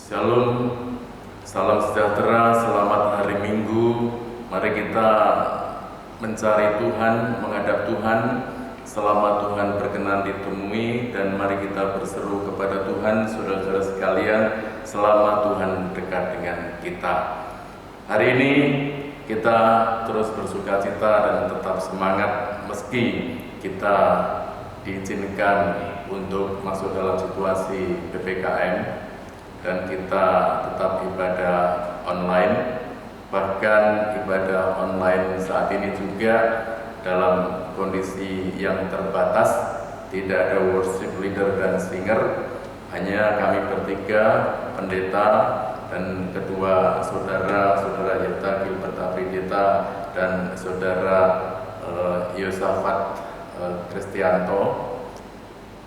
Shalom, salam sejahtera, selamat hari Minggu. Mari kita mencari Tuhan, menghadap Tuhan selama Tuhan berkenan ditemui, dan mari kita berseru kepada Tuhan, saudara-saudara sekalian, selama Tuhan dekat dengan kita. Hari ini kita terus bersukacita dan tetap semangat meski kita diizinkan untuk masuk dalam situasi PPKM dan kita tetap ibadah online. Bahkan ibadah online saat ini juga dalam kondisi yang terbatas, tidak ada worship leader dan singer, hanya kami bertiga, pendeta dan kedua saudara Yeta Gilbert Afridita dan saudara Yosafat Kristianto.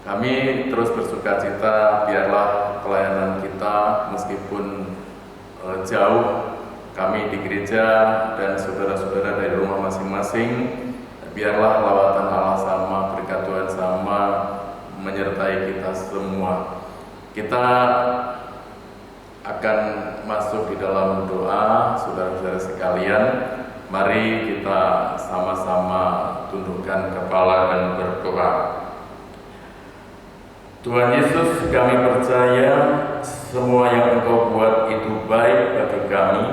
Kami terus bersukacita, biarlah pelayanan kita meskipun jauh, kami di gereja dan saudara-saudara dari rumah masing-masing, biarlah lawatan Allah sama, berkat Tuhan sama menyertai kita semua. Kita akan masuk di dalam doa, saudara-saudara sekalian. Mari kita sama-sama tundukkan kepala dan berdoa. Tuhan Yesus, kami percaya semua yang Engkau buat itu baik bagi kami,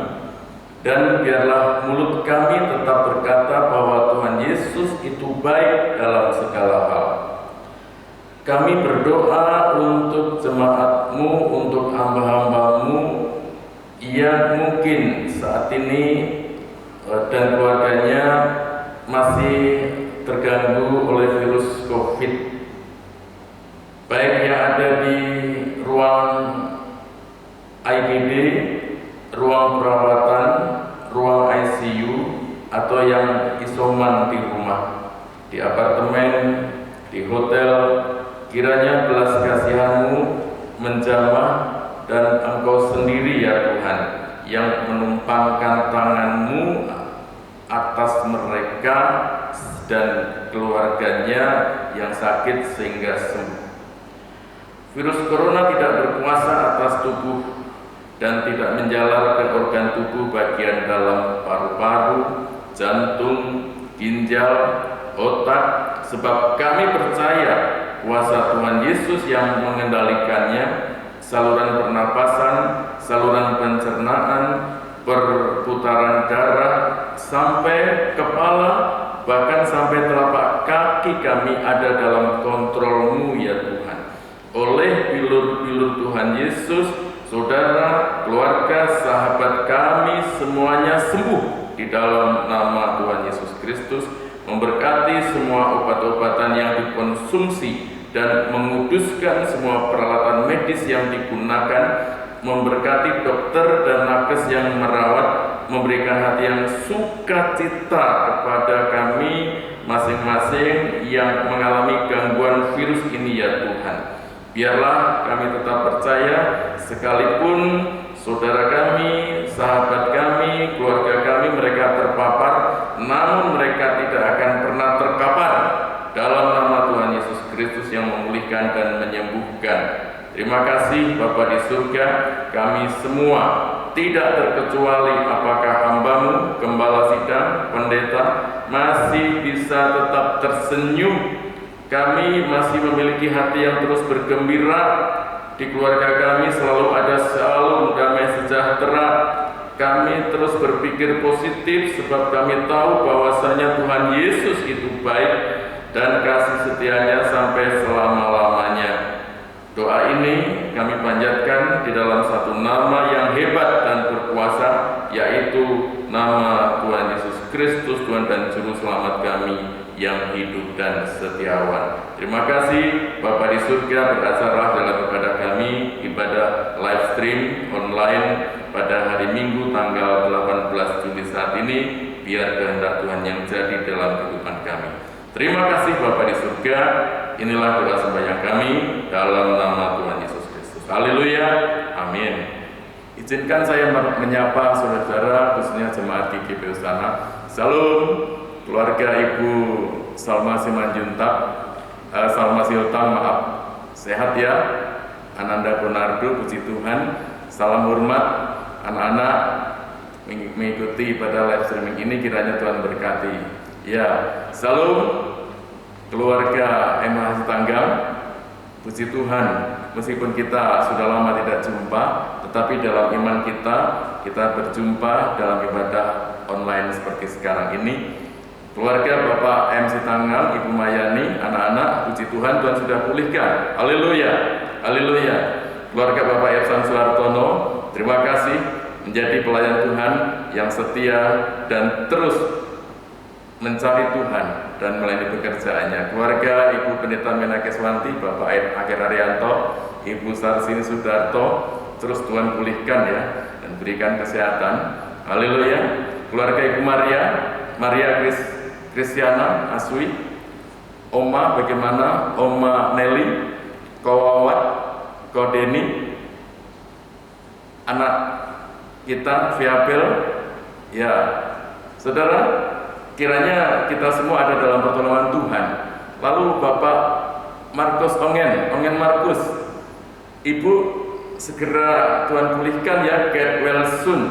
dan biarlah mulut kami tetap berkata bahwa Tuhan Yesus itu baik dalam segala hal. Kami berdoa untuk jemaat-Mu, untuk hamba-hamba-Mu yang mungkin saat ini dan keluarganya masih terganggu oleh virus COVID, baik yang ada di ruang IGD, ruang perawatan, ruang ICU, atau yang isoman di rumah, di apartemen, di hotel. Kiranya belas kasihan-Mu menjamah, dan Engkau sendiri ya Tuhan yang menumpangkan tangan-Mu atas mereka dan keluarganya yang sakit sehingga sembuh. Virus corona tidak berkuasa atas tubuh dan tidak menjalar ke organ tubuh bagian dalam paru-paru, jantung, ginjal, otak, sebab kami percaya kuasa Tuhan Yesus yang mengendalikannya, saluran pernapasan, saluran pencernaan, perputaran darah, sampai kepala, bahkan sampai telapak kaki kami ada dalam kontrol-Mu ya Tuhan. Oleh bilur-bilur Tuhan Yesus, saudara, keluarga, sahabat kami semuanya sembuh di dalam nama Tuhan Yesus Kristus. Memberkati semua obat-obatan yang dikonsumsi dan menguduskan semua peralatan medis yang digunakan. Memberkati dokter dan nakes yang merawat, memberikan hati yang sukacita kepada kami masing-masing yang mengalami gangguan virus ini ya Tuhan. Biarlah kami tetap percaya, sekalipun saudara kami, sahabat kami, keluarga kami, mereka terpapar, namun mereka tidak akan pernah terkapar dalam nama Tuhan Yesus Kristus yang memulihkan dan menyembuhkan. Terima kasih Bapa di surga, kami semua tidak terkecuali apakah hamba-Mu, gembala sidang, pendeta, masih bisa tetap tersenyum. Kami masih memiliki hati yang terus bergembira. Di keluarga kami selalu ada shalom, damai sejahtera. Kami terus berpikir positif sebab kami tahu bahwasanya Tuhan Yesus itu baik dan kasih setianya sampai selama-lamanya. Doa ini kami panjatkan di dalam satu nama yang hebat dan berkuasa, yaitu nama Tuhan Yesus Kristus, Tuhan dan Juru Selamat kami yang hidup dan setiawan. Terima kasih Bapa di surga, beracarlah dalam ibadah kami, ibadah live stream online pada hari Minggu tanggal 18 Juli saat ini. Biar kehendak Tuhan yang jadi dalam kehidupan kami. Terima kasih Bapa di surga. Inilah doa sembahyang kami dalam nama Tuhan Yesus Kristus. Haleluya, amin. Izinkan saya menyapa saudara-saudara, khususnya jemaat GKP Ustana. Salam, keluarga Ibu Salma Simanjuntak, Salma Siltam, maaf, sehat ya, Ananda Bonardo, puji Tuhan. Salam hormat anak-anak mengikuti ibadah live streaming ini, kiranya Tuhan berkati. Ya, salam keluarga Emmaus Tanggang. Puji Tuhan, meskipun kita sudah lama tidak jumpa, tetapi dalam iman kita berjumpa dalam ibadah online seperti sekarang ini. Keluarga Bapak MC Tanggang, Ibu Mayani, anak-anak, puji Tuhan, Tuhan sudah pulihkan. Haleluya, haleluya. Keluarga Bapak Epsan Suhartono, terima kasih menjadi pelayan Tuhan yang setia dan terus mencari Tuhan dan melayani pekerjaannya. Keluarga Ibu Pendeta Menakeswanti, Bapak Akhir Arianto, Ibu Sarsini Sudarto, terus Tuhan pulihkan ya dan berikan kesehatan. Haleluya. Keluarga Ibu Maria Kristiana Aswi, Oma bagaimana? Oma Nelly, Kowawat, Kodeni, anak kita Viabel, ya saudara, kiranya kita semua ada dalam pertolongan Tuhan. Lalu Bapak Markus Ongen Markus, Ibu segera Tuhan pulihkan ya, get well soon.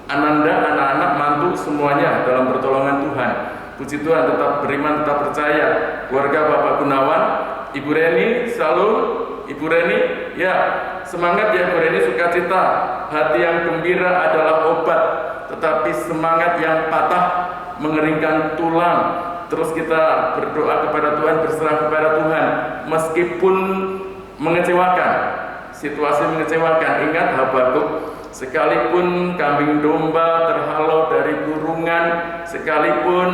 Ananda, anak-anak, mantu semuanya dalam pertolongan Tuhan. Puji Tuhan, tetap beriman, tetap percaya. Keluarga Bapak Gunawan, Ibu Reni, salam. Ibu Reni, ya semangat ya Ibu Reni, sukacita. Hati yang gembira adalah obat, tetapi semangat yang patah mengeringkan tulang. Terus kita berdoa kepada Tuhan, berserah kepada Tuhan, meskipun mengecewakan, situasi mengecewakan. Ingat Habakuk, sekalipun kambing domba terhalau dari kurungan, sekalipun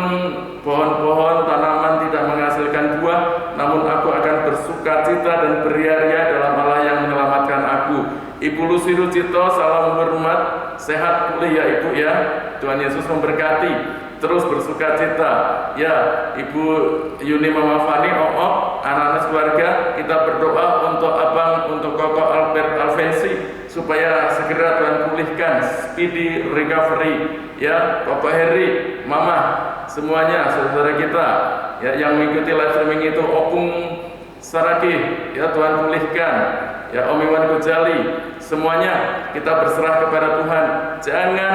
pohon-pohon tanaman tidak menghasilkan buah, namun aku akan bersuka cita dan beria-ria dalam Allah yang menyelamatkan aku. Ibu Lucy Rucito, salam hormat, sehat pulih ya Ibu ya, Tuhan Yesus memberkati. Terus bersuka cita ya Ibu Yuni Mama Fani, anak-anak keluarga, kita berdoa untuk Abang, untuk Koko Albert Alvensi, supaya segera Tuhan pulihkan, speedy recovery ya. Bapak Heri, Mama, semuanya saudara kita ya yang mengikuti live streaming itu, Opung Saraki ya, Tuhan pulihkan ya. Om Iwan Gojali, semuanya kita berserah kepada Tuhan. Jangan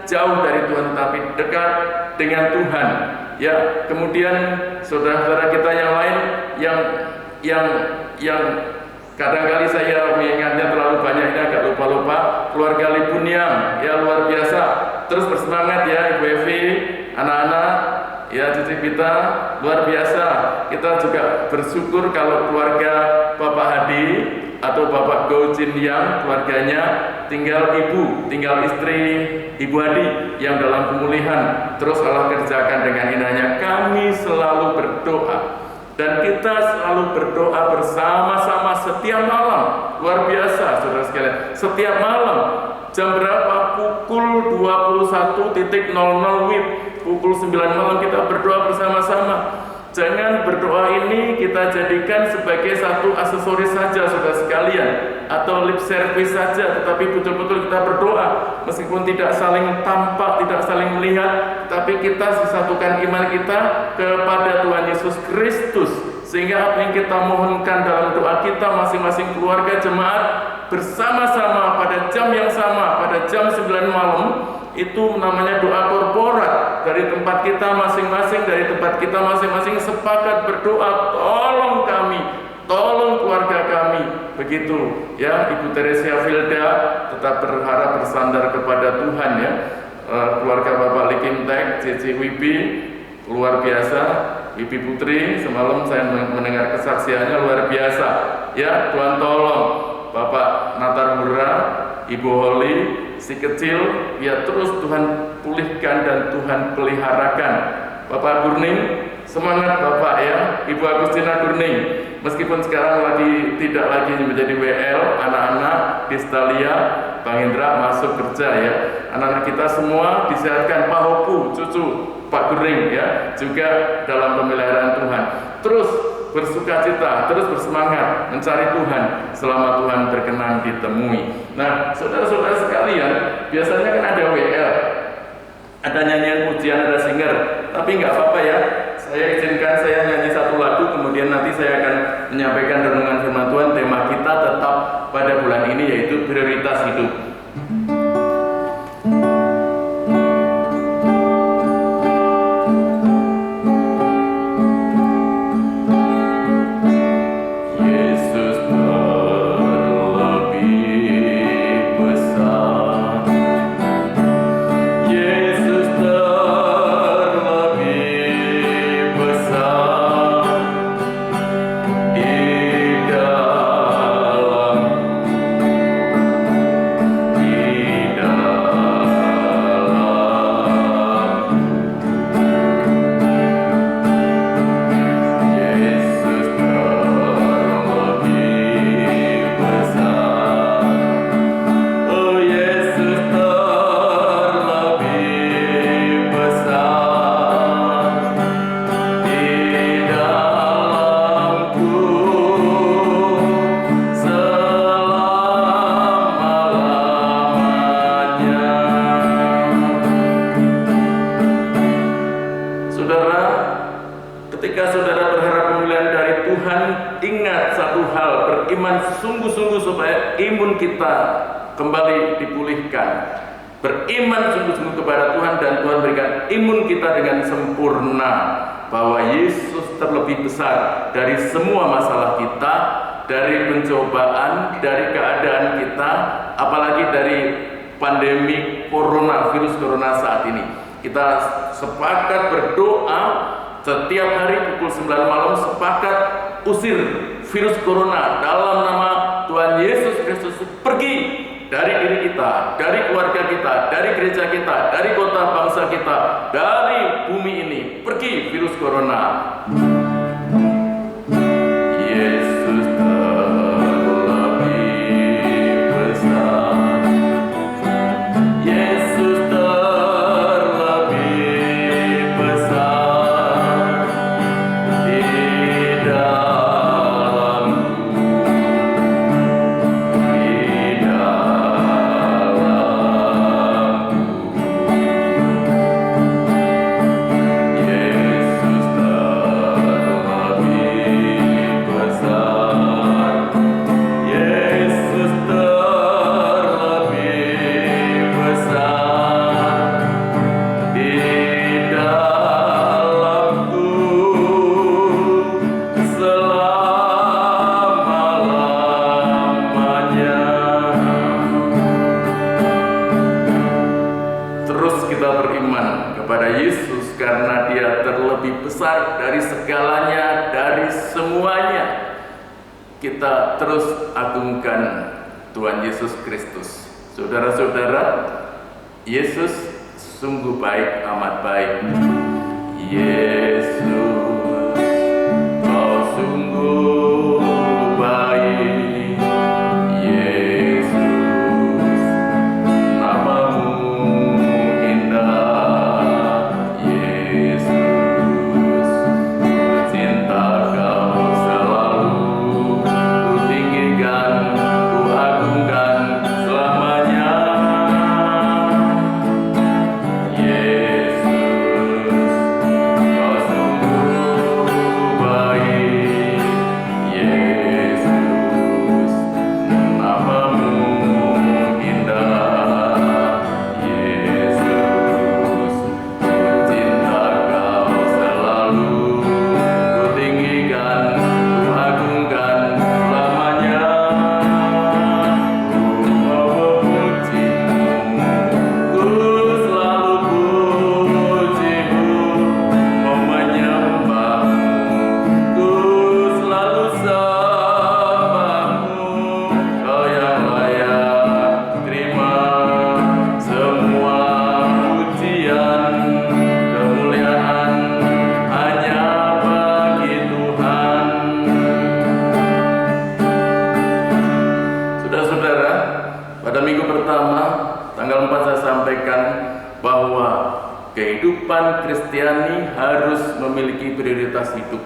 jauh dari Tuhan, tapi dekat dengan Tuhan ya. Kemudian saudara-saudara kita yang lain yang kadang-kali saya mengingatnya terlalu banyak, ini agak lupa-lupa. Keluarga Libuniang ya, luar biasa, terus bersemangat ya Ibu Evi, anak-anak ya, Cici Pita, luar biasa. Kita juga bersyukur kalau keluarga Bapak Hadi atau Bapak Go Jin Yang, keluarganya tinggal istri Ibu Hadi yang dalam pemulihan. Terus Allah kerjakan dengan indahnya. Kami selalu berdoa dan kita selalu berdoa bersama-sama setiap malam. Luar biasa saudara sekalian, setiap malam. Jam berapa? Pukul 21.00 WIB, pukul 9 malam kita berdoa bersama-sama. Jangan berdoa ini kita jadikan sebagai satu aksesoris saja saudara sekalian, atau lip service saja, tetapi betul-betul kita berdoa meskipun tidak saling tampak, tidak saling melihat, tapi kita disatukan iman kita kepada Tuhan Yesus Kristus, sehingga apa yang kita mohonkan dalam doa kita masing-masing keluarga jemaat bersama-sama pada jam yang sama, pada jam 9 malam, itu namanya doa korporat. Dari tempat kita masing-masing sepakat berdoa, tolong kami, tolong keluarga kami, begitu ya. Ibu Teresia Vilda tetap berharap bersandar kepada Tuhan ya. Keluarga Bapak Likimtek, Cici Wibi, luar biasa. Wibi Putri, semalam saya mendengar kesaksiannya, luar biasa ya. Tuhan tolong Bapak Natar Murra, Ibu Holly, si kecil ya, terus Tuhan pulihkan dan Tuhan peliharakan. Bapak Gurning, semangat Bapak ya. Ibu Agustina Gurning, meskipun sekarang tidak lagi menjadi WL, anak-anak Distalia, Bang Indra masuk kerja ya. Anak-anak kita semua disehatkan, Pak Hopu, cucu Pak Gurning ya, juga dalam pemeliharaan Tuhan. Terus bersuka cita, terus bersemangat mencari Tuhan selama Tuhan berkenan ditemui. Nah, saudara-saudara sekalian, biasanya kan ada WL, ada nyanyian pujian, ada singer, tapi nggak apa-apa ya. Saya izinkan saya nyanyi satu lagu, kemudian nanti saya akan menyampaikan renungan firman Tuhan. Tema kita tetap pada bulan ini yaitu prioritas hidup. Ketika saudara berharap pemulihan dari Tuhan, ingat satu hal, beriman sungguh-sungguh supaya imun kita kembali dipulihkan. Beriman sungguh-sungguh kepada Tuhan dan Tuhan berikan imun kita dengan sempurna, bahwa Yesus terlebih besar dari semua masalah kita, dari pencobaan, dari keadaan kita, apalagi dari pandemi virus corona saat ini. Kita sepakat berdoa setiap hari pukul 9 malam, sepakat usir virus corona dalam nama Tuhan Yesus Kristus. Pergi dari diri kita, dari keluarga kita, dari gereja kita, dari kota bangsa kita, dari bumi ini. Pergi virus corona. Yesus terlebih besar. Yesus terlebih besar di dalamku, di dalamku. Yesus terlebih besar. Yesus terlebih besar di dalamku selama-lamanya. Terus kita beriman kepada Yesus karena Dia terlebih besar dari segalanya, dari semuanya. Kita terus agungkan Tuhan Yesus Kristus. Saudara-saudara, Yesus sungguh baik, amat baik. Yesus, Kau sungguh baik. Yesus, namamu indah. Yesus, cinta Kau selalu ku tinggikan, ku agungkan selamanya. Yesus, Kau sungguh baik. Yesus, namamu indah. Yesus, cinta Kau selalu ku tinggikan, ku agungkan selamanya. Ku memujimu, ku selalu pujimu, menyembahmu, ku selalu sembahmu. Kau yang layak terima semua pujian, kemuliaan hanya bagi Tuhan. Saudara-saudara, pada minggu pertama, tanggal 4 saya sampaikan bahwa kehidupan Kristiani harus memiliki prioritas hidup.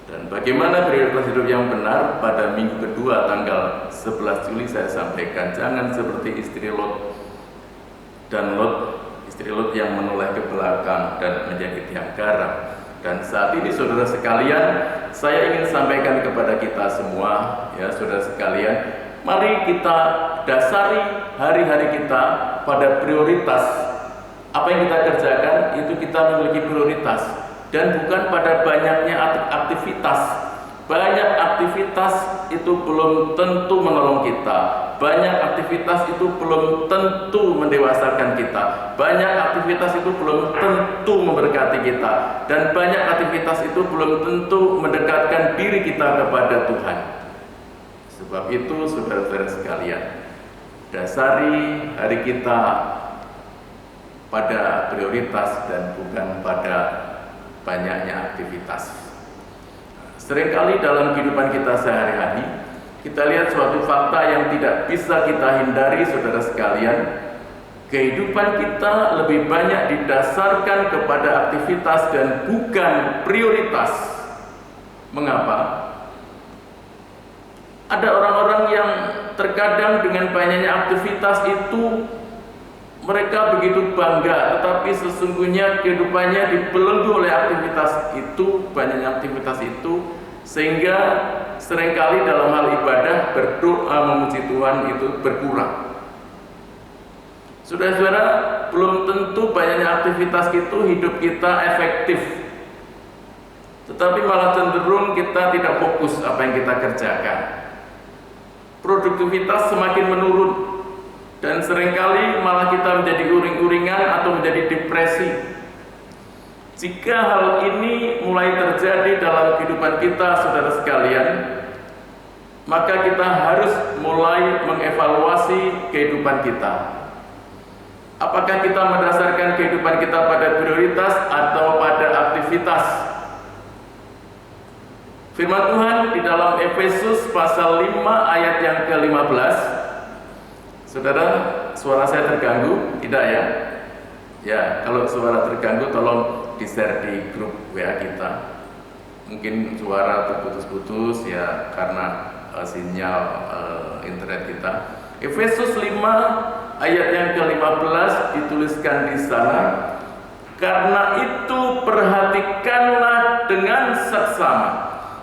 Dan bagaimana prioritas hidup yang benar? Pada minggu kedua, tanggal 11 Juli saya sampaikan, jangan seperti istri Lot. Dan istri Lot yang menoleh ke belakang dan menjadi tiang garam. Dan saat ini saudara sekalian, saya ingin sampaikan kepada kita semua, ya saudara sekalian, Mari kita dasari hari-hari kita pada prioritas. Apa yang kita kerjakan itu kita memiliki prioritas, dan bukan pada banyaknya aktivitas. Banyak aktivitas itu belum tentu menolong kita. Banyak aktivitas itu belum tentu mendewasakan kita. Banyak aktivitas itu belum tentu memberkati kita. Dan banyak aktivitas itu belum tentu mendekatkan diri kita kepada Tuhan. Sebab itu, saudara-saudara sekalian, dasari hari kita pada prioritas dan bukan pada banyaknya aktivitas. Seringkali dalam kehidupan kita sehari-hari, kita lihat suatu fakta yang tidak bisa kita hindari, saudara sekalian. Kehidupan kita lebih banyak didasarkan kepada aktivitas dan bukan prioritas. Mengapa? Ada orang-orang yang terkadang dengan banyaknya aktivitas itu mereka begitu bangga, tetapi sesungguhnya kehidupannya dibelenggu oleh aktivitas itu, banyaknya aktivitas itu, sehingga seringkali dalam hal ibadah, berdoa, memuji Tuhan itu berkurang. Saudara-saudara, belum tentu banyaknya aktivitas itu hidup kita efektif, tetapi malah cenderung kita tidak fokus apa yang kita kerjakan. Produktivitas semakin menurun, dan seringkali malah kita menjadi uring-uringan atau menjadi depresi. Jika hal ini mulai terjadi dalam kehidupan kita, saudara sekalian, maka kita harus mulai mengevaluasi kehidupan kita. Apakah kita mendasarkan kehidupan kita pada prioritas atau pada aktivitas? Firman Tuhan di dalam Efesus pasal 5 ayat yang ke-15. Saudara, suara saya terganggu? Tidak ya? Ya, kalau suara terganggu tolong di-share di grup WA kita. Mungkin suara terputus-putus ya karena sinyal internet kita. Efesus 5 ayat yang ke-15 dituliskan di sana, karena itu perhatikanlah dengan seksama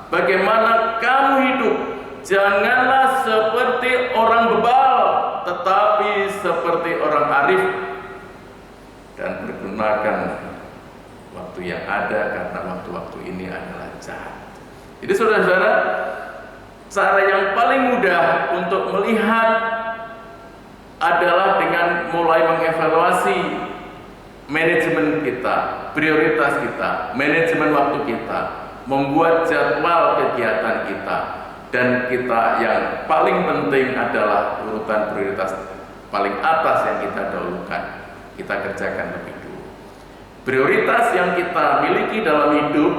bagaimana kamu hidup. Janganlah seperti orang bebal, tetapi seperti orang arif, dan pergunakan waktu yang ada, karena waktu-waktu ini adalah jahat. Jadi saudara-saudara, cara yang paling mudah untuk melihat adalah dengan mulai mengevaluasi manajemen kita, prioritas kita, manajemen waktu kita, membuat jadwal kegiatan kita, dan kita yang paling penting adalah urutan prioritas paling atas yang kita dahulukan, kita kerjakan lebih dulu. Prioritas yang kita miliki dalam hidup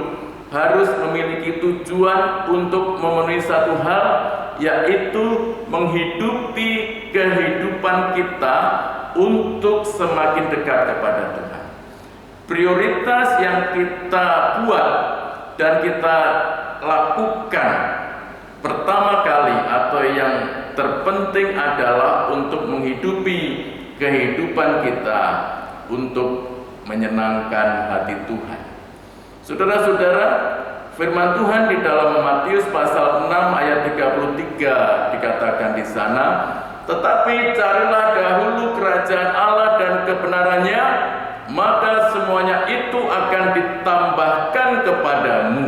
harus memiliki tujuan untuk memenuhi satu hal, yaitu menghidupi kehidupan kita untuk semakin dekat kepada Tuhan. Prioritas yang kita buat dan kita lakukan pertama kali atau yang terpenting adalah untuk menghidupi kehidupan kita untuk menyenangkan hati Tuhan. Saudara-saudara, firman Tuhan di dalam Matius pasal 6 ayat 33 dikatakan di sana, tetapi carilah dahulu kerajaan Allah dan kebenarannya, maka semuanya itu akan ditambahkan kepadamu.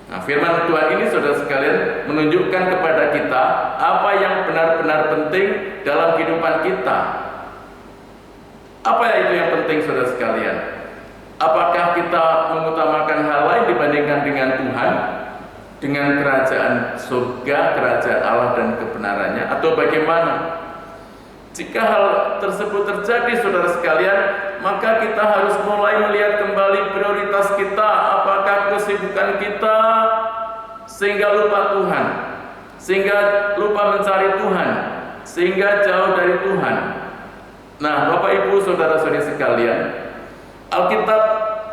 Nah, firman Tuhan ini, saudara sekalian, menunjukkan kepada kita apa yang benar-benar penting dalam kehidupan kita. Apa itu yang penting, saudara sekalian? Apakah kita mengutamakan hal lain dibandingkan dengan Tuhan, dengan kerajaan surga, kerajaan Allah dan kebenarannya, atau bagaimana? Jika hal tersebut terjadi, saudara sekalian, maka kita harus mulai melihat kembali prioritas kita. Apakah kesibukan kita sehingga lupa Tuhan, sehingga lupa mencari Tuhan, sehingga jauh dari Tuhan. Nah, Bapak Ibu saudara-saudari sekalian, Alkitab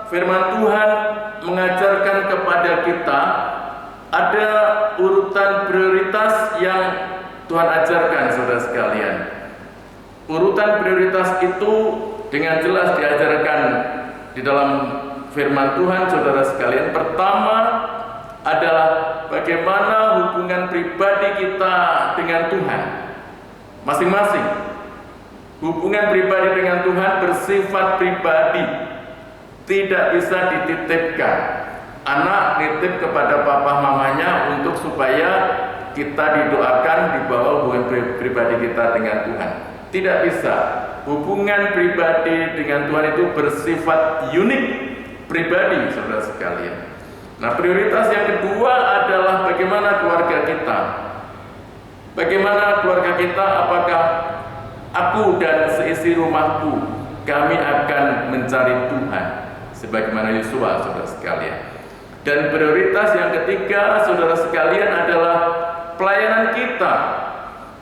firman Tuhan mengajarkan kepada kita ada urutan prioritas yang Tuhan ajarkan, saudara sekalian. Urutan prioritas itu dengan jelas diajarkan di dalam firman Tuhan, saudara sekalian. Pertama, adalah bagaimana hubungan pribadi kita dengan Tuhan. Masing-masing hubungan pribadi dengan Tuhan bersifat pribadi, tidak bisa dititipkan. Anak nitip kepada papa mamanya untuk supaya kita didoakan di bawah hubungan pribadi kita dengan Tuhan. Tidak bisa. Hubungan pribadi dengan Tuhan itu bersifat unik pribadi, saudara sekalian. Nah, prioritas yang kedua adalah bagaimana keluarga kita. Bagaimana keluarga kita, apakah aku dan seisi rumahku kami akan mencari Tuhan sebagaimana Yosua, saudara sekalian. Dan prioritas yang ketiga, saudara sekalian, adalah pelayanan kita.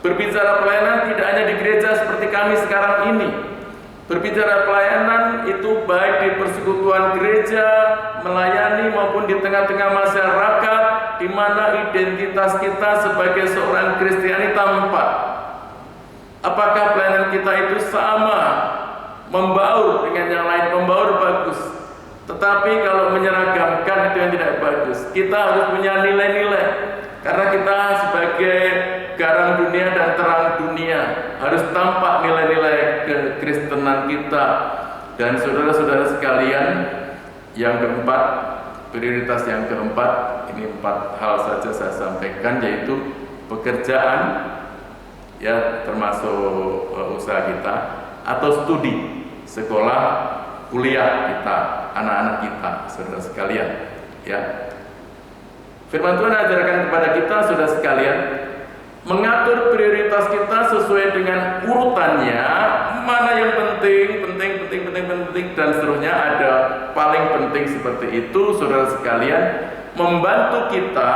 Berbicara pelayanan tidak hanya di gereja seperti kami sekarang ini. Berbicara pelayanan itu baik di persekutuan gereja, melayani maupun di tengah-tengah masyarakat, di mana identitas kita sebagai seorang Kristiani tampak. Apakah pelayanan kita itu sama, membaur dengan yang lain, membaur bagus. Tetapi kalau menyeragamkan itu yang tidak bagus. Kita harus punya nilai-nilai. Karena kita sebagai garam dunia dan terang dunia harus tampak nilai-nilai kekristenan kita. Dan saudara-saudara sekalian, yang keempat, prioritas yang keempat, ini 4 hal saja saya sampaikan, yaitu pekerjaan, ya termasuk usaha kita, atau studi, sekolah, kuliah kita, anak-anak kita, saudara sekalian, ya. Firman Tuhan ajarkan kepada kita, saudara sekalian, mengatur prioritas kita sesuai dengan urutannya, mana yang penting, dan seterusnya. Ada paling penting seperti itu, saudara sekalian, membantu kita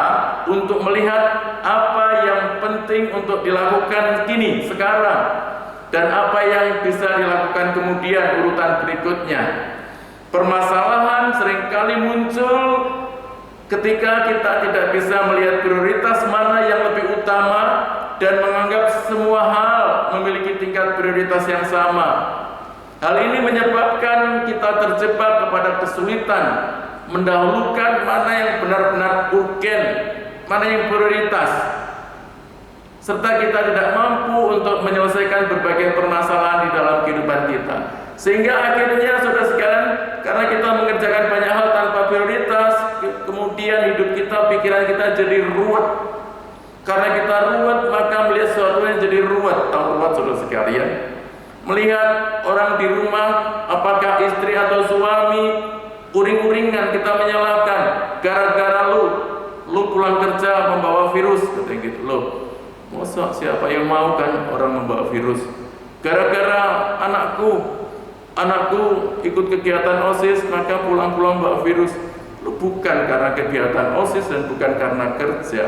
untuk melihat apa yang penting untuk dilakukan kini, sekarang, dan apa yang bisa dilakukan kemudian urutan berikutnya. Permasalahan seringkali muncul ketika kita tidak bisa melihat prioritas mana yang lebih utama dan menganggap semua hal memiliki tingkat prioritas yang sama. Hal ini menyebabkan kita terjebak kepada kesulitan mendahulukan mana yang benar-benar urgen, mana yang prioritas, serta kita tidak mampu untuk menyelesaikan berbagai permasalahan di dalam kehidupan kita. Sehingga akhirnya, saudara sekalian, karena kita mengerjakan banyak hal tanpa prioritas, kemudian hidup kita, pikiran kita jadi ruwet. Karena kita ruwet, maka melihat sesuatu yang jadi ruwet. Tahu ruwet, saudara sekalian? Melihat orang di rumah, apakah istri atau suami, uring-uringan kita menyalahkan. Gara-gara lu pulang kerja membawa virus, katanya gitu. Loh, masa siapa yang mau kan orang membawa virus? Gara-gara anakku ikut kegiatan OSIS, maka pulang-pulang bawa virus. Lu bukan karena kegiatan OSIS dan bukan karena kerja,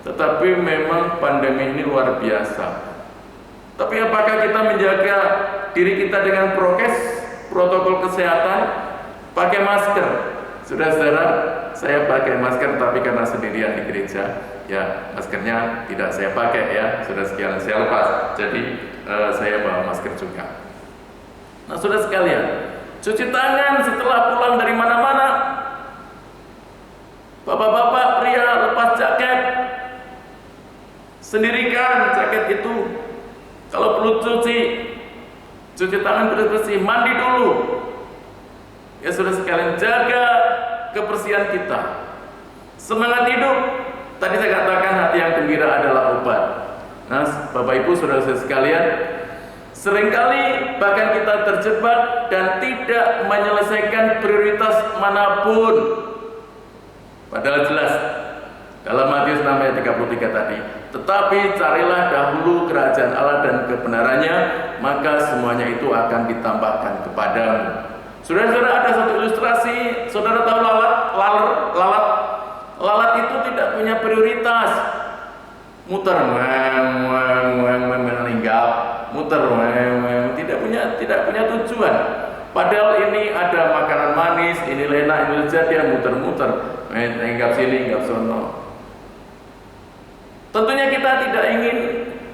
tetapi memang pandemi ini luar biasa. Tapi apakah kita menjaga diri kita dengan prokes, protokol kesehatan, pakai masker? Saudara-saudara, saya pakai masker, tapi karena sendirian di gereja, ya maskernya tidak saya pakai, ya saudara sekalian, saya lepas. Jadi saya bawa masker juga. Nah, saudara sekalian, cuci tangan setelah pulang dari mana-mana. Bapak-bapak, pria, lepas jaket, sendirikan jaket itu. Kalau perlu cuci tangan bersih-bersih, mandi dulu. Ya saudara sekalian, jaga kebersihan kita. Semangat hidup. Tadi saya katakan hati yang gembira adalah obat. Nah, Bapak Ibu, saudara sekalian, seringkali bahkan kita terjebak dan tidak menyelesaikan prioritas manapun. Padahal jelas dalam Matius 6 ayat 33 tadi, tetapi carilah dahulu kerajaan Allah dan kebenarannya, maka semuanya itu akan ditambahkan kepadamu. Saudara-saudara, ada satu ilustrasi. Saudara tahu lalat itu tidak punya prioritas. Muter meninggal, muter tidak punya tujuan. Padahal ini ada makanan manis, ini enak, ini lezat, dia muter-muter, hinggap sini, hinggap sono. Tentunya kita tidak ingin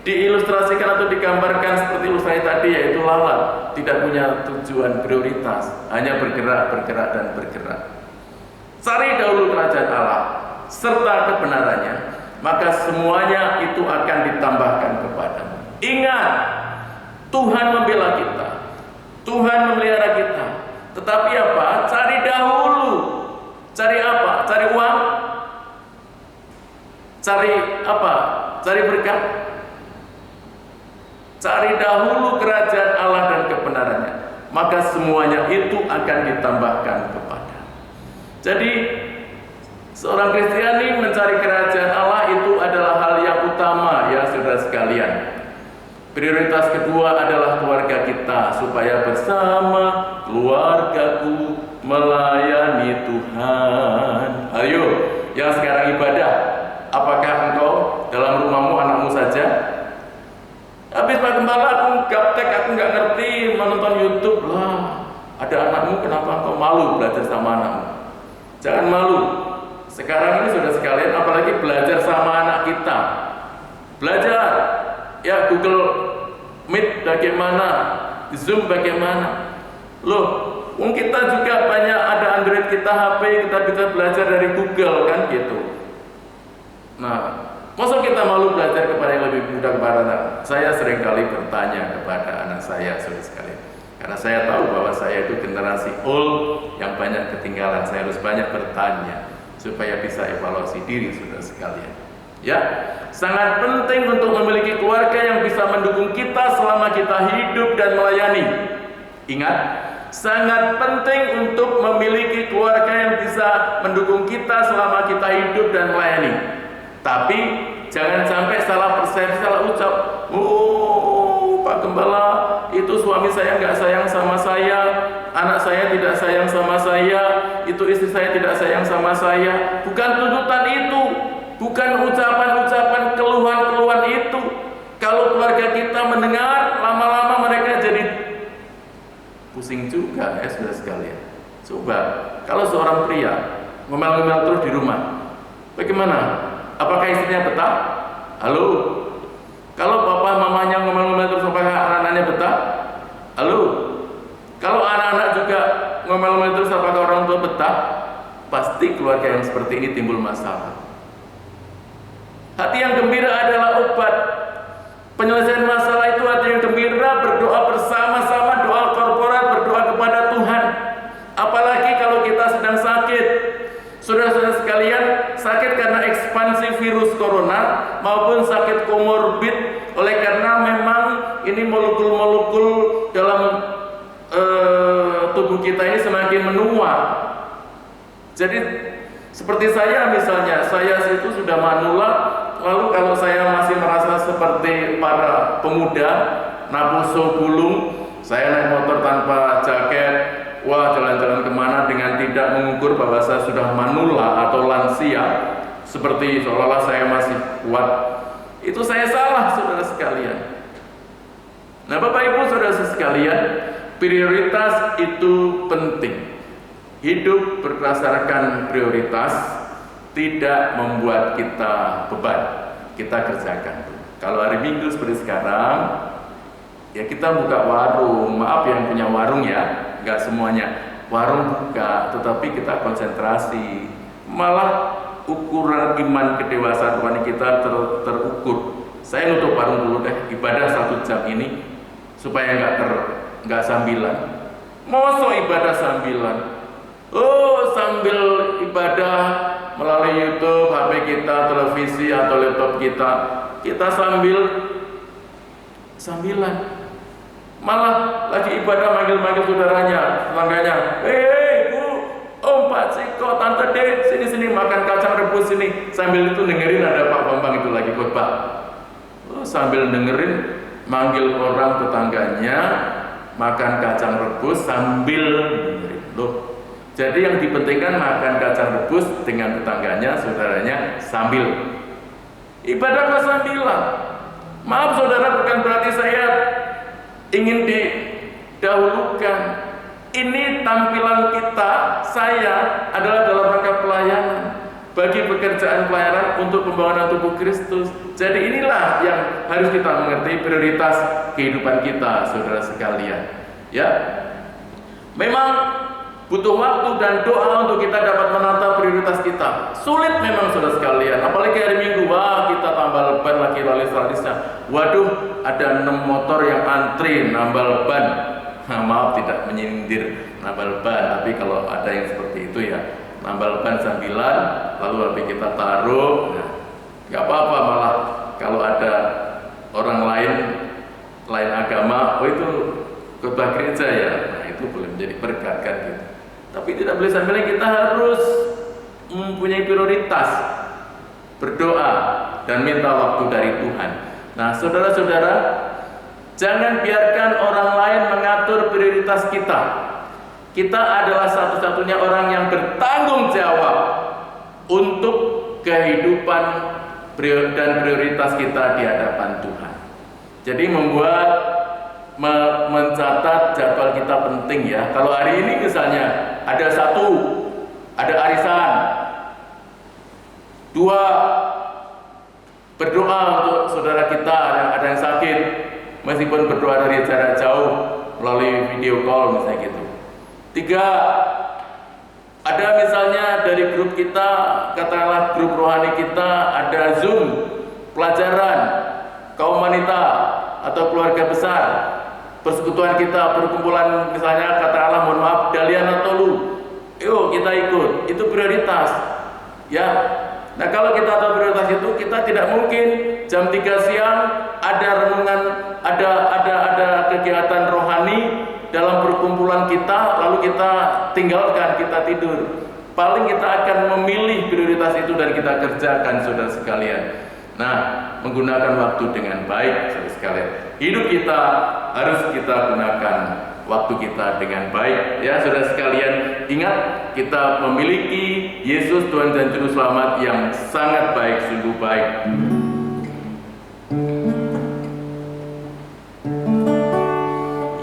diilustrasikan atau digambarkan seperti ilustrasi tadi, yaitu lalat, tidak punya tujuan prioritas, hanya bergerak. Cari dahulu kerajaan Allah. serta kebenarannya, maka semuanya itu akan ditambahkan kepadamu. Ingat, Tuhan membela kita, Tuhan memelihara kita. Tetapi apa? Cari dahulu. Cari apa? Cari uang? Cari apa? Cari berkat? Cari dahulu kerajaan Allah dan kebenarannya, maka semuanya itu akan ditambahkan kepada. Jadi seorang Kristiani mencari kerajaan Allah itu adalah hal yang utama, ya saudara sekalian. Prioritas kedua adalah keluarga kita, supaya bersama keluargaku melayani Tuhan. Ayo, yang sekarang ibadah, apakah engkau dalam rumahmu anakmu saja? Habis Pak Gembala, aku gaptek, aku nggak ngerti menonton YouTube lah. Ada anakmu, kenapa engkau malu belajar sama anakmu? Jangan malu. Sekarang ini sudah sekalian, apalagi belajar sama anak kita. Belajar, ya Google Meet bagaimana, Zoom bagaimana. Loh, kita juga banyak ada Android kita, HP kita bisa belajar dari Google kan gitu. Nah, masa kita malu belajar kepada yang lebih muda kepada anak? Saya seringkali bertanya kepada anak saya, saudara sekalian, karena saya tahu bahwa saya itu generasi old yang banyak ketinggalan. Saya harus banyak bertanya supaya bisa evaluasi diri, saudara sekalian. Ya, sangat penting untuk memiliki keluarga yang bisa mendukung kita selama kita hidup dan melayani. Ingat, sangat penting untuk memiliki keluarga yang bisa mendukung kita selama kita hidup dan melayani. Tapi jangan sampai salah persepsi, salah ucap. Oh, Pak Gembala, itu suami saya nggak sayang sama saya, anak saya tidak sayang sama saya, itu istri saya tidak sayang sama saya. Bukan tuntutan itu, bukan ucapan-ucapan keluhan-keluhan itu. Kalau keluarga kita mendengar, lama-lama mereka jadi pusing juga, ya saudara sekalian. Coba, kalau seorang pria ngomel-ngomel terus di rumah, bagaimana? Apakah istrinya betah? Halo? Kalau papa mamanya ngomel-ngomel terus, apakah anak-anaknya betah? Halo? Kalau anak-anak juga ngomel-ngomel terus, apakah orang tua betah? Pasti keluarga yang seperti ini timbul masalah. Hati yang gembira adalah obat. Penyelesaian masalah itu hati yang gembira, berdoa bersama-sama, doa korporat, berdoa kepada Tuhan. Apalagi kalau kita sedang sakit. Saudara-saudara sekalian, sakit karena ekspansi virus corona maupun sakit komorbid oleh karena memang ini molekul-molekul dalam tubuh kita ini semakin menua. Jadi seperti saya misalnya, saya itu sudah manula, lalu kalau saya masih merasa seperti para pemuda Naposo Gulung, saya naik motor tanpa jaket, wah jalan-jalan kemana dengan tidak mengukur bahwa saya sudah manula atau lansia, seperti seolah-olah saya masih kuat. Itu saya salah, saudara sekalian. Nah, Bapak Ibu saudara sekalian, prioritas itu penting. Hidup berdasarkan prioritas tidak membuat kita beban, kita kerjakan. Kalau hari Minggu seperti sekarang, ya kita buka warung. Maaf yang punya warung ya, nggak semuanya warung buka, tetapi kita konsentrasi. Malah ukuran iman kedewasaan rohani kita terukur. Saya nutup warung dulu deh, ibadah 1 jam ini supaya nggak sambilan. Mosok ibadah sambilan. Oh, sambil ibadah melalui YouTube, HP kita, televisi atau laptop kita sambilan. Malah lagi ibadah manggil-manggil saudaranya, tetangganya. Bu, Om, Pak Ciko, Tante Dek, sini makan kacang rebus sini. Sambil itu dengerin ada Pak Bambang itu lagi khotbah. Oh, sambil dengerin manggil orang tetangganya makan kacang rebus sambil dengerin. Loh, jadi yang dipentingkan makan kacang rebus dengan tetangganya, saudaranya sambil ibadah kok sambilan. Maaf saudara, bukan berarti saya ingin didahulukan. Ini tampilan kita, saya adalah dalam rangka pelayanan bagi pekerjaan pelayanan untuk pembangunan tubuh Kristus. Jadi inilah yang harus kita mengerti prioritas kehidupan kita, saudara sekalian. Ya, memang Butuh waktu dan doa untuk kita dapat menata prioritas kita. Sulit memang saudara sekalian. Apalagi hari Minggu, wah kita tambal ban lagi lalis-lalisnya. Waduh, ada 6 motor yang antri nambal ban. Nah, maaf tidak menyindir nambal ban, tapi kalau ada yang seperti itu ya, nambal ban sambilan, lalu habis kita taruh. Nah, nggak apa-apa, malah kalau ada orang lain agama, oh itu khotbah gereja ya, nah itu boleh menjadi berkat kan gitu. Tapi tidak boleh sampai kita harus mempunyai prioritas berdoa dan minta waktu dari Tuhan. Nah, saudara-saudara, jangan biarkan orang lain mengatur prioritas kita. Kita adalah satu-satunya orang yang bertanggung jawab untuk kehidupan dan prioritas kita di hadapan Tuhan. Jadi mencatat jadwal kita penting ya. Kalau hari ini misalnya ada arisan, 2, berdoa untuk saudara kita ada yang sakit, meskipun berdoa dari jarak jauh melalui video call misalnya gitu. 3, ada misalnya dari grup kita, katakanlah grup rohani kita, ada Zoom pelajaran kaum wanita atau keluarga besar, persekutuan kita, perkumpulan misalnya katakanlah mohon maaf Dalian atau Lu, yuk kita ikut, itu prioritas ya. Nah, kalau kita tahu prioritas itu, kita tidak mungkin jam 3 siang ada renungan, ada kegiatan rohani dalam perkumpulan kita, lalu kita tinggalkan, kita tidur. Paling kita akan memilih prioritas itu dan kita kerjakan, saudara sekalian. Nah, menggunakan waktu dengan baik, saudara sekalian. Hidup kita harus kita gunakan waktu kita dengan baik, ya saudara sekalian. Ingat, kita memiliki Yesus Tuhan dan Juru Selamat yang sangat baik, sungguh baik.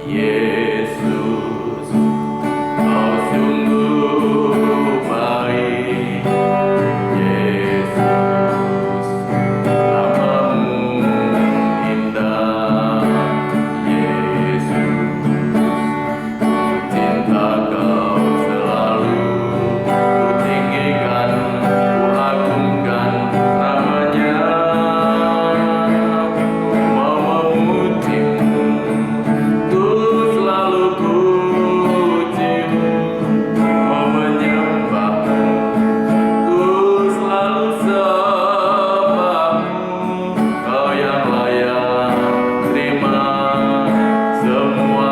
Yesus, kau sungguh baik. Yesus, namamu indah. Yesus, ku cinta kau selalu, ku tinggikan, ku agungkan namanya. Ku mau memujimu, ku selalu pujimu, mau menyembahmu, ku selalu sembahmu. Kau yang layak terima semua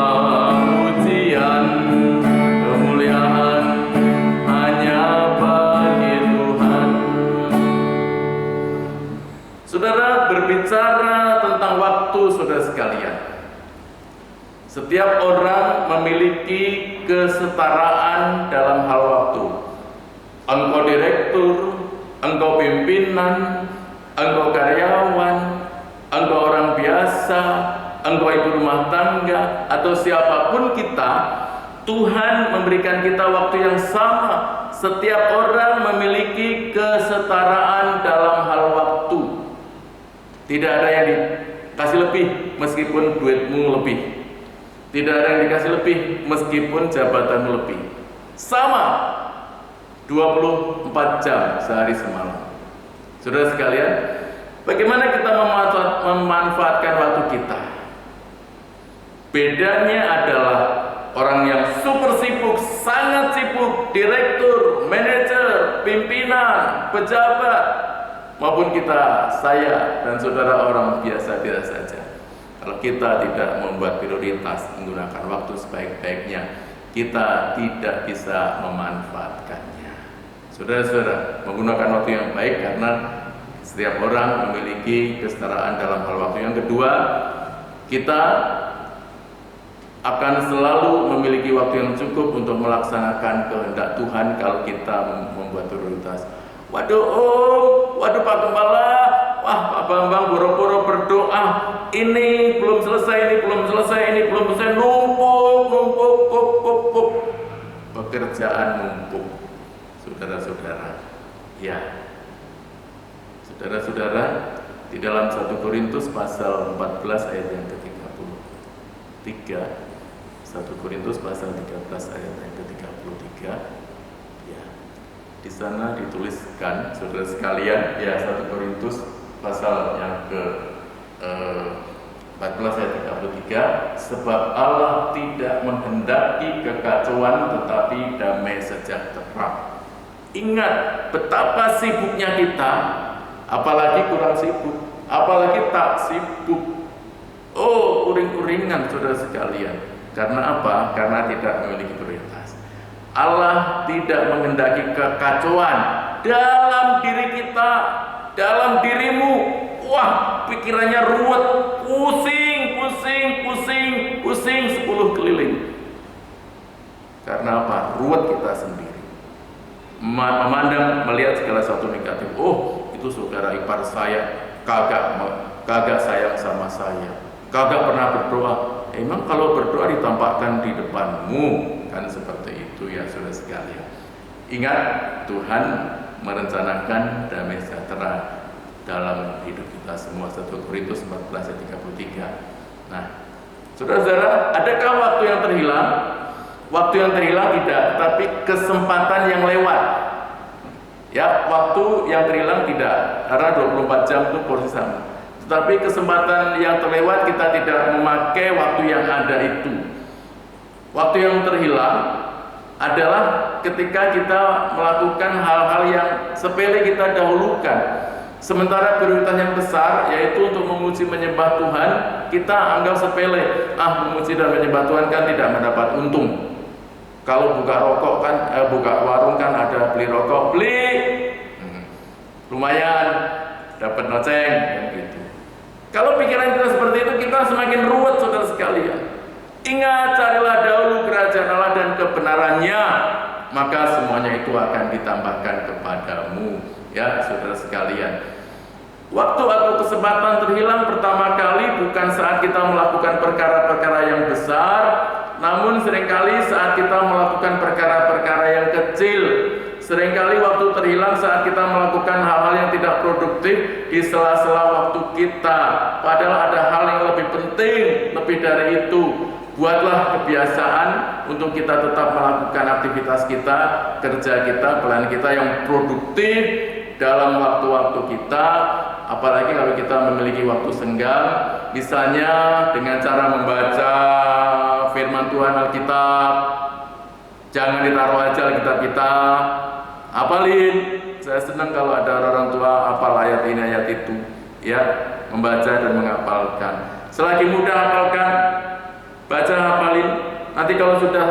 pujian, kemuliaan hanya bagi Tuhan. Saudara, berbicara tentang waktu, saudara sekalian, setiap orang memiliki kesetaraan dalam hal waktu. Engkau direktur, engkau pimpinan, engkau karyawan, engkau orang biasa, engkau ibu rumah tangga, atau siapapun kita, Tuhan memberikan kita waktu yang sama. Setiap orang memiliki kesetaraan dalam hal waktu. Tidak ada yang dikasih lebih meskipun duitmu lebih. Tidak ada yang dikasih lebih meskipun jabatanmu lebih. Sama, 24 jam sehari semalam. Saudara sekalian, bagaimana kita memanfaatkan waktu kita? Bedanya adalah orang yang super sibuk, sangat sibuk, direktur, manajer, pimpinan, pejabat, maupun kita, saya, dan saudara orang biasa-biasa saja. Kalau kita tidak membuat prioritas, menggunakan waktu sebaik-baiknya, kita tidak bisa memanfaatkannya. Saudara-saudara, menggunakan waktu yang baik karena setiap orang memiliki kesetaraan dalam hal waktu. Yang kedua, kita akan selalu memiliki waktu yang cukup untuk melaksanakan kehendak Tuhan kalau kita membuat prioritas. Waduh Om, waduh Pak Gembala, wah Pak Bambang boro-boro berdoa, ini belum selesai, ini belum selesai, ini belum selesai, numpuk. Pekerjaan numpuk, saudara-saudara. Ya, saudara-saudara, di dalam 1 Korintus pasal 14 ayat yang ke-33, 1 Korintus pasal 13 ayat yang ke-33. Ya. Di sana dituliskan, saudara sekalian, ya 1 Korintus pasal yang ke 14 ayat 33, sebab Allah tidak menghendaki kekacauan tetapi damai sejahtera. Ingat betapa sibuknya kita, apalagi kurang sibuk, apalagi tak sibuk. Oh, uring-uringan saudara sekalian. Karena apa? Karena tidak memiliki prioritas. Allah tidak menghendaki kekacauan dalam diri kita, dalam dirimu. Wah, pikirannya ruwet, pusing 10 keliling. Karena apa? Ruwet kita sendiri. Memandang, melihat segala sesuatu negatif. Oh, itu saudara ipar saya kagak sayang sama saya, kagak pernah berdoa. Emang kalau berdoa ditampakkan di depanmu, kan seperti itu ya saudara sekalian. Ingat, Tuhan merencanakan damai sejahtera dalam hidup kita semua. 1 Korintus 14 ayat 33. Nah, saudara-saudara, adakah waktu yang terhilang? Waktu yang terhilang tidak, tapi kesempatan yang lewat. Ya, waktu yang terhilang tidak, karena 24 jam itu porsi sama. Tetapi kesempatan yang terlewat, kita tidak memakai waktu yang ada itu. Waktu yang terhilang adalah ketika kita melakukan hal-hal yang sepele kita dahulukan. Sementara prioritas yang besar, yaitu untuk memuji menyembah Tuhan, kita anggap sepele. Memuji dan menyembah Tuhan kan tidak mendapat untung. Kalau buka rokok kan, buka warung kan ada beli rokok, lumayan dapat noceng, gitu. Kalau pikiran kita seperti itu, kita semakin ruwet saudara sekalian. Ingat, carilah dahulu kerajaan Allah dan kebenarannya, maka semuanya itu akan ditambahkan kepadamu, ya saudara sekalian. Waktu atau kesempatan terhilang pertama kali bukan saat kita melakukan perkara-perkara yang besar, namun seringkali saat kita melakukan perkara-perkara yang kecil. Seringkali waktu terhilang saat kita melakukan hal-hal yang tidak produktif di sela-sela waktu kita. Padahal ada hal yang lebih penting, lebih dari itu. Buatlah kebiasaan untuk kita tetap melakukan aktivitas kita, kerja kita, pelayanan kita yang produktif dalam waktu-waktu kita. Apalagi kalau kita memiliki waktu senggang, misalnya dengan cara membaca firman Tuhan Alkitab. Jangan ditaruh aja Alkitab kita, hafalin. Saya senang kalau ada orang tua hafal ayat ini ayat itu, ya, membaca dan menghafalkan. Selagi mudah hafalkan, baca hafalin. Nanti kalau sudah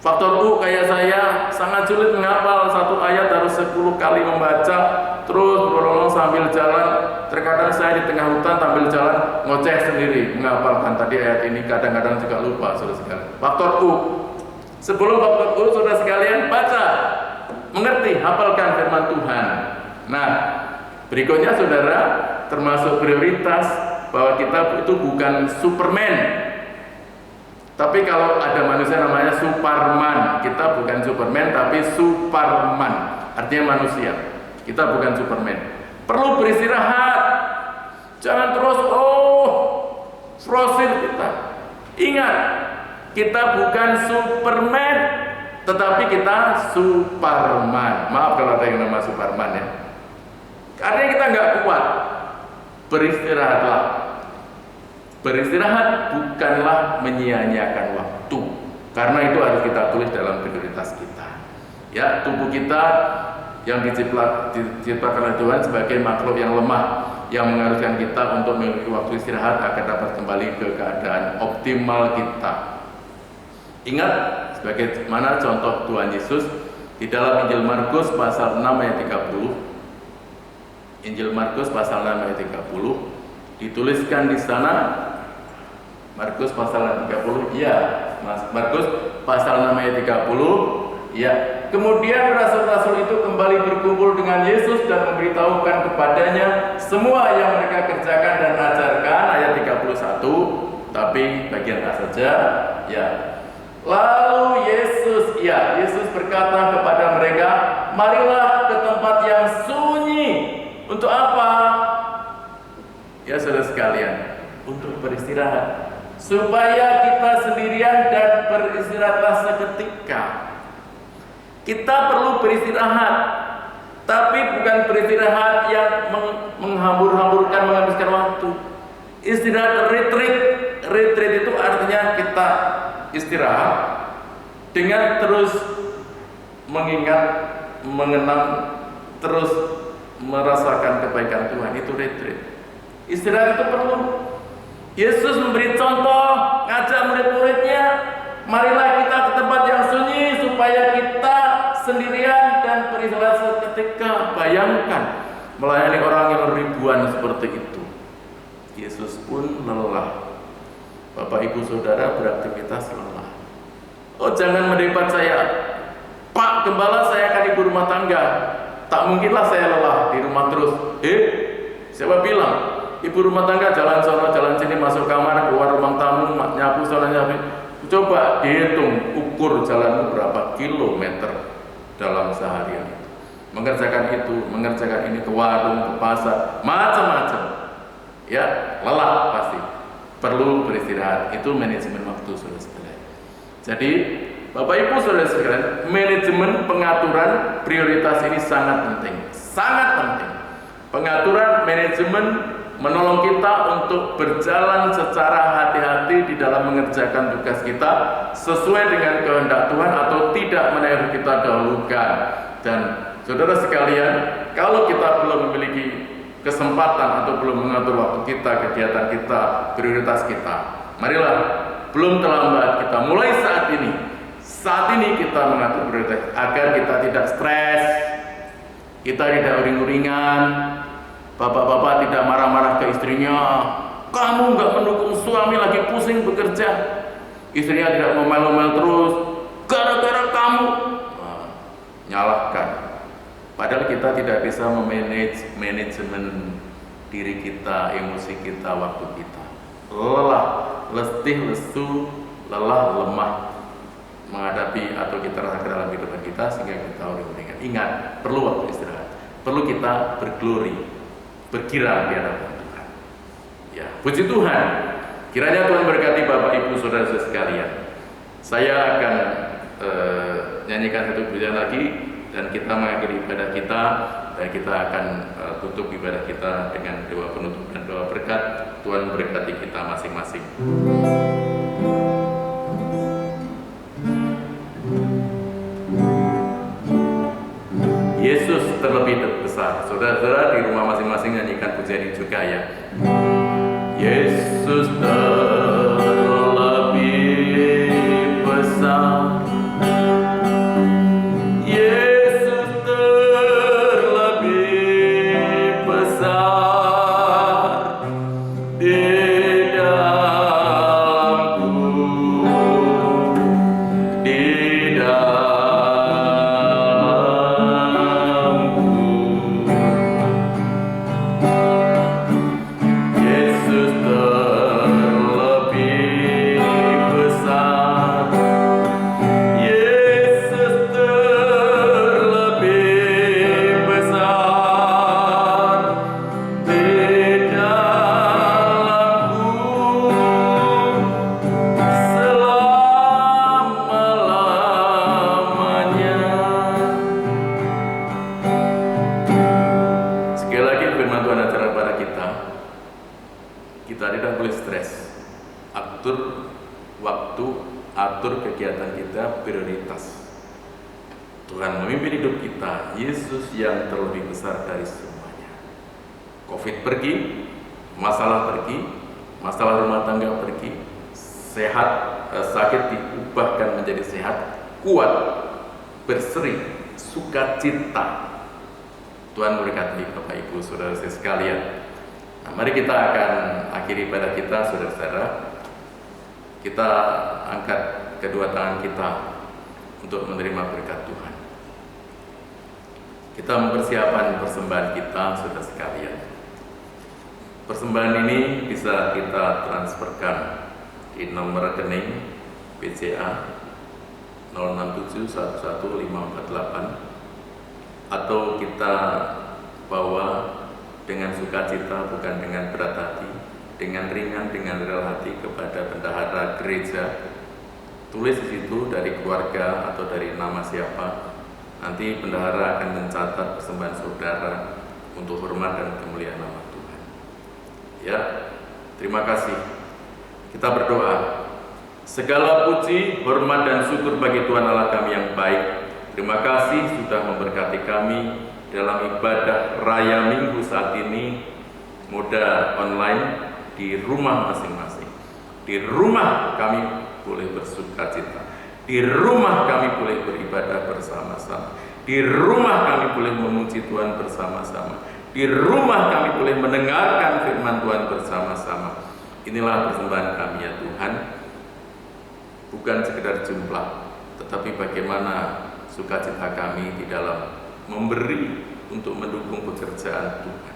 faktor U kayak saya, sangat sulit menghafal satu ayat, harus 10 kali membaca, terus berulang sambil jalan. Terkadang saya di tengah hutan sambil jalan ngoceh sendiri menghafalkan tadi ayat ini, kadang-kadang juga lupa saudara sekalian. Faktor U. Sebelum faktor U, saudara sekalian, baca, mengerti, hafalkan firman Tuhan. Nah, berikutnya saudara, termasuk prioritas bahwa kita itu bukan Superman. Tapi kalau ada manusia namanya Superman, kita bukan Superman tapi Superman, artinya manusia. Kita bukan Superman. Perlu beristirahat. Jangan terus frosir kita. Ingat, kita bukan Superman, tetapi kita Superman. Maaf kalau ada yang nama Superman ya. Karena kita nggak kuat. Beristirahatlah. Beristirahat bukanlah menyia-nyiakan waktu, karena itu harus kita tulis dalam prioritas kita. Ya, tubuh kita yang diciptakan oleh Tuhan sebagai makhluk yang lemah, yang mengharuskan kita untuk memiliki waktu istirahat agar dapat kembali ke keadaan optimal kita. Ingat, sebagaimana contoh Tuhan Yesus di dalam Injil Markus pasal 6 ayat 30. Injil Markus pasal 6 ayat 30 dituliskan di sana. Markus pasal 30, ya, Markus pasal 6 ayat 30, ya. Kemudian rasul-rasul itu kembali berkumpul dengan Yesus dan memberitahukan kepadanya semua yang mereka kerjakan dan ajarkan, ayat 31. Tapi bagian A saja, ya. Lalu Yesus berkata kepada mereka, marilah ke tempat yang sunyi. Untuk apa? Ya saudara sekalian, untuk beristirahat. supaya kita sendirian dan beristirahatlah seketika. Kita perlu beristirahat, tapi bukan beristirahat yang menghambur-hamburkan, menghabiskan waktu. Istirahat retreat. Retreat itu artinya kita istirahat dengan terus mengingat, mengenang, terus merasakan kebaikan Tuhan. Itu retreat. Istirahat itu perlu. Yesus memberi contoh, ngajak murid-muridnya, marilah kita ke tempat yang sunyi supaya kita sendirian dan beristirahat seketika. Bayangkan melayani orang yang ribuan seperti itu. Yesus pun lelah. Bapak Ibu Saudara beraktivitas lelah. Oh, jangan mendebat saya, Pak Gembala, saya akan ibu rumah tangga. Tak mungkinlah saya lelah di rumah terus. Siapa bilang? Ibu rumah tangga jalan sono jalan sini, masuk kamar, keluar ruang tamu, nyapu sono nyapu. Coba dihitung, ukur jalanmu berapa kilometer dalam seharian itu. Mengerjakan itu, mengerjakan ini, ke warung, ke pasar, macam-macam. Ya, lelah pasti. Perlu beristirahat. Itu manajemen waktu, saudara-saudara. Jadi, Bapak Ibu Saudara sekalian, manajemen pengaturan prioritas ini sangat penting. Sangat penting. Pengaturan manajemen menolong kita untuk berjalan secara hati-hati di dalam mengerjakan tugas kita sesuai dengan kehendak Tuhan atau tidak menaruh kita dahulukan. Dan saudara sekalian, kalau kita belum memiliki kesempatan atau belum mengatur waktu kita, kegiatan kita, prioritas kita, marilah, belum terlambat kita mulai saat ini kita mengatur prioritas agar kita tidak stres, kita tidak uring-uringan, bapak-bapak tidak marah-marah ke istrinya, kamu nggak mendukung suami lagi pusing bekerja, istrinya tidak ngomel-ngomel terus, gara-gara kamu, nyalahkan. Padahal kita tidak bisa memanage manajemen diri kita, emosi kita, waktu kita. Lelah, letih, lesu, lelah, lemah menghadapi atau kita rasakan dalam kehidupan kita sehingga kita uring-uringan. Ingat, perlu waktu istirahat. Perlu kita berglori, berkira di hadapan Tuhan. Ya, puji Tuhan. Kiranya Tuhan berkati Bapak Ibu Saudara sekalian. Saya akan nyanyikan satu pujian lagi dan kita mengakhiri ibadah kita, dan kita akan tutup ibadah kita dengan doa penutup dan doa berkat. Tuhan memberkati kita masing-masing. Yesus terlebih besar. Saudara-saudara di rumah masing-masing nyanyikan pujian ini juga ya. Yesus terlebih besar. Yesus yang terlebih besar dari semuanya. Covid pergi, masalah pergi, masalah rumah tangga pergi, sakit diubahkan menjadi sehat, kuat, berseri, sukacita. Tuhan berkati Bapak Ibu Saudara sekalian. Nah, mari kita akan akhiri ibadah kita, saudara-saudara. Kita angkat kedua tangan kita untuk menerima berkat Tuhan. Kita mempersiapkan persembahan kita, saudara sekalian. Persembahan ini bisa kita transferkan di nomor rekening BCA 06711548 atau kita bawa dengan sukacita bukan dengan berat hati dengan ringan, dengan rela hati kepada bendahara gereja. Tulis di situ dari keluarga atau dari nama siapa. Nanti bendahara akan mencatat persembahan saudara untuk hormat dan kemuliaan nama Tuhan. Ya, terima kasih. Kita berdoa. Segala puji, hormat dan syukur bagi Tuhan Allah kami yang baik. Terima kasih sudah memberkati kami dalam ibadah raya Minggu saat ini, moda online di rumah masing-masing. Di rumah kami boleh bersukacita. Di rumah kami boleh beribadah bersama-sama. Di rumah kami boleh memuji Tuhan bersama-sama. Di rumah kami boleh mendengarkan firman Tuhan bersama-sama. Inilah persembahan kami ya Tuhan. Bukan sekedar jumlah, tetapi bagaimana sukacita kami di dalam memberi untuk mendukung pekerjaan Tuhan.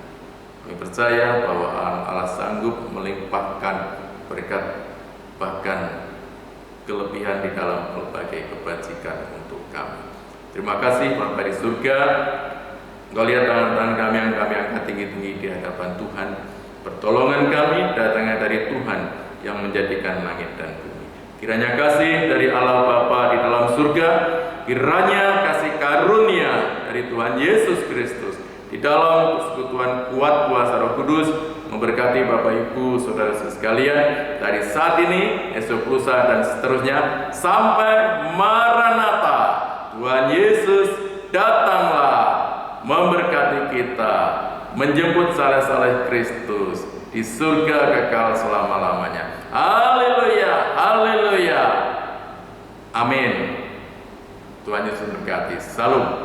Kami percaya bahwa Allah sanggup melimpahkan berkat, bahkan kelebihan di dalam berbagai kebajikan untuk kami. Terima kasih Bapa di surga. Engkau lihat tangan-tangan kami yang kami angkat tinggi-tinggi di hadapan Tuhan. Pertolongan kami datangnya dari Tuhan yang menjadikan langit dan bumi. Kiranya kasih dari Allah Bapa di dalam surga, kiranya kasih karunia dari Tuhan Yesus Kristus di dalam persekutuan kuat kuasa Roh Kudus memberkati Bapak Ibu Saudara sekalian dari saat ini, esok lusa dan seterusnya sampai Maranatha. Tuhan Yesus datanglah memberkati kita, menjemput saleh-saleh Kristus di surga kekal selama-lamanya. Haleluya, haleluya. Amin. Tuhan Yesus memberkati. Salam.